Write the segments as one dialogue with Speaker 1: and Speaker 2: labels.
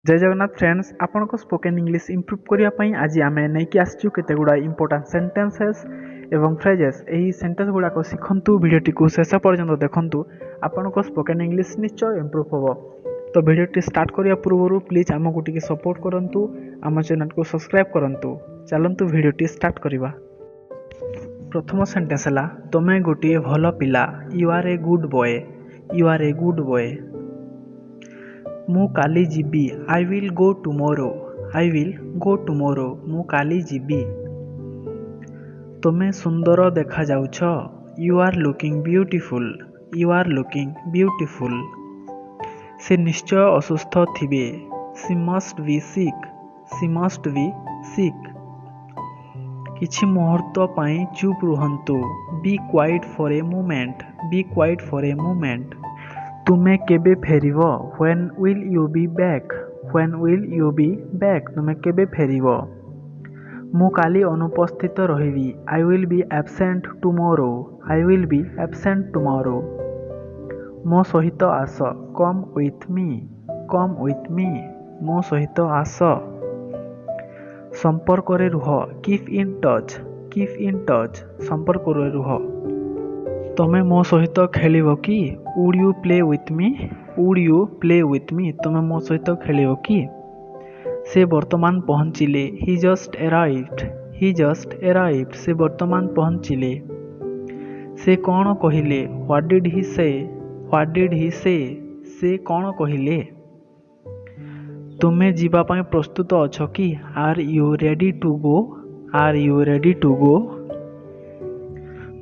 Speaker 1: जय जगन्नाथ फ्रेंड्स, आपण को स्पोकन इंग्लिश इम्प्रूव करिया पई आज आमे नै कि आछू केते गुडा इंपोर्टेंट सेंटेंसेस एवं फ्रेजेस। एही सेंटेंस गुडा को सिखंतु, वीडियोटी को शेष पर्यंत देखंतु, आपण को स्पोकन इंग्लिश निश्चय इम्प्रूव होबो। तो वीडियोटी स्टार्ट करिया पूर्वरु प्लीज आमको टिके सपोर्ट करंतु, आम चैनल को सब्सक्राइब करंतु। चलंतु वीडियोटी स्टार्ट करिवा। प्रथम सेंटेंस हला, तमे गोटिए भलो पिला, you are a good boy, you are a good boy. मु काली जीबी, I will go tomorrow, I will go tomorrow, मु काली जीबी। तमे सुंदर देखा जाउछ, you are looking beautiful, you are looking beautiful. से निश्चय असुस्थ थिबे, she must be sick, she must be sick. किछि मुहूर्त पई चुप रुहंतु, be quiet for a moment, be quiet for a moment. तुमे केबे फेरिबो, when will you be back, when will you be back, तुमे केबे फेरिबो। मु काली अनुपस्थित रहिबी, I will be absent tomorrow, I will be absent tomorrow. मो सहित आस, come with me, come with me, मो सहित आस। संपर्क रे रुह, keep in touch, keep in touch, संपर्क रे रुह। तमे मो सहित खेलिबो कि, would you play with me, would you play with me, तमे मो सहित खेलिबो कि। से वर्तमान पहुंचिले, he just arrived, he just arrived, से वर्तमान पहुंचिले। से कौन कहिले, व्हाट डिड ही से, व्हाट डिड ही से कौन कहिले। तुमे जीवा पई प्रस्तुत अछ कि, are you ready to go, are you ready to go.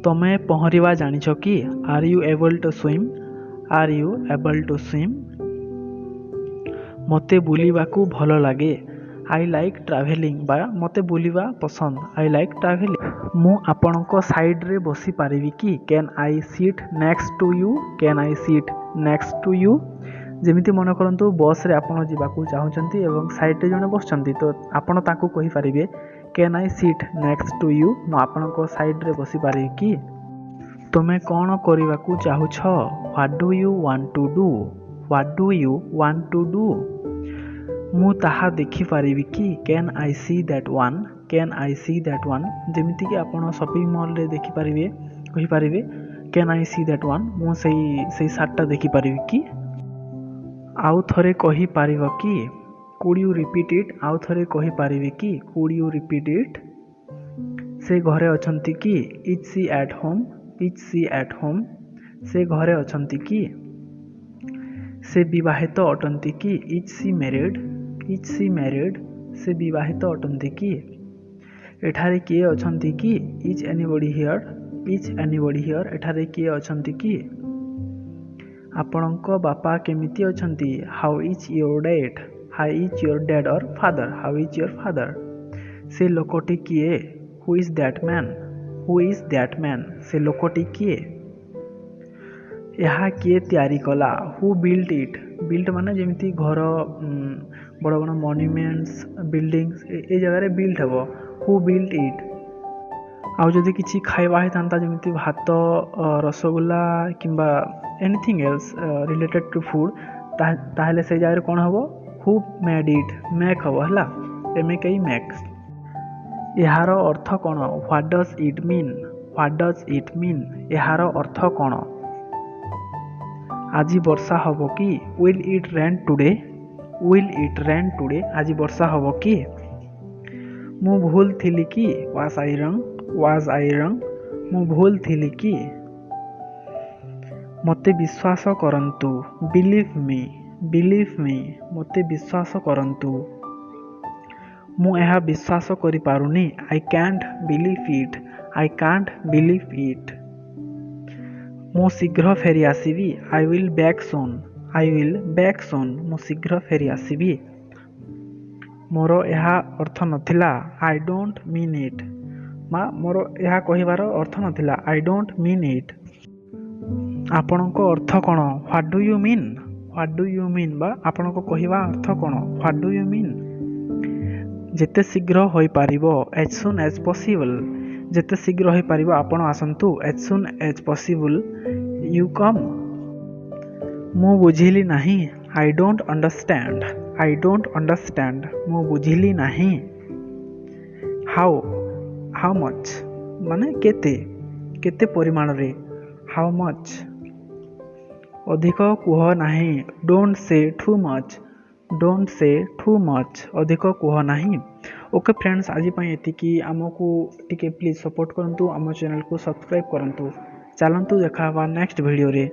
Speaker 1: तमे पहरिवा जानिछ कि, are you able to swim, are you able to swim. मते बुलिबाकू भलो लागे, आई लाइक ट्रावेलिंग, बा मते बुलिबा पसंद, आई लाइक ट्रावेलिंग। मु आपणको साइड रे बसी पारिबी कि, can I sit next to you, can I sit next to you. जेमिति मन करंतु बस रे आपण जिबाकू चाहुचंती एवं साइड रे जने बसचंती, तो आपण ताकू कहि पारिबे, can I sit next to you, मु आपणको साइड रे बसी पारिबी कि। तुमे कौन करिबाकू चाहुछ, what do you want to do, what do you want to do. मु ताहा देखि पारिबी कि, can I see that one, can I see that one. जेमिति कि आपण शॉपिंग मॉल रे देखि पारिबे, कहि पारिबे, can I see that one, मु सेई शार्टटा देखि पारिबी कि। आउ थरे कहि पारिबो कि, कुड यू रिपीट इट, आउ थरे कहि पारिबे कि, कुड यू रिपीट इट। से घरे अछंती कि, is she at home, is she at home, से घरे अछंती कि। से विवाहित अटंती कि, is she married, is she married, से विवाहित अटंती कि। एठारे किए अछंती कि, is anybody here, is anybody here, एठारे किए अछंती कि। आपणको बापा केमिति अछंती, how is your dad, how is your dad और father, how is your father. से लोकटी किए, who is that man, who is that man, से लोकटी किए। यहा किए तैयारी कला, हु बिल्ट इट, बिल्ट माने जेमिति घर बड़ बड़ मॉन्यूमेंट्स बिल्डिंग्स ए जगह रे बिल्ट हेबो, हु बिल्ट इट। आउ जदि किछि खाइबा हेतांता जेमिति भात, रसगुल्ला किंबा anything else related to food, ताहले से जगह रे कोन हेबो, हु मेड इट, मेक हेबो हला, एमएकई मेक। यार अर्थ कोन, what does it mean, what does it mean, यार अर्थ कोन। आज वर्षा हबो कि, will it rain today, will it rain today, आज वर्षा हबो कि। मु भूल थिली कि, वाज आई रंग, वाज आई रंग, मु भूल थिली कि। मते विश्वास करंतु, बिलीव मी, बिलीव मी, मते विश्वास करंतु। मु एहा विश्वास करि पारुनी, I can't believe it, I can't believe it. मु शीघ्र फेरी आसीबी, I will back soon, I will back soon, मु शीघ्र फेरी आसीबी। मोर एहा अर्थ नथिला, आई डोंट मीन इट, मा मोर एहा कहिबार अर्थ नथिला, आई डोंट मीन इट। आपणको अर्थ कोन, what do you mean, what do you mean, बा आपणको कहिबा अर्थ कोन, व्हाट डू यू मीन। जेते शीघ्र होई पारिबो, एज सुन एज पॉसिबल, जेते शीघ्र होई पारिबो आपण आसंतु, as soon as possible you come. मु बुझिली नाही, I don't understand, I don't understand मु बुझिली नहीं। हाउ हाउ मच माने केते केते परिमाण रे, हाउ मच। अधिक कुह नहीं, don't say too much, don't say too much, अधिक कुह नहीं। ओके फ्रेंड्स, आज एतिकी आमको टिके प्लीज सपोर्ट करंतु, आम चैनल को सब्सक्राइब करंतु। चलंतु देखा नेक्स्ट वीडियो रे।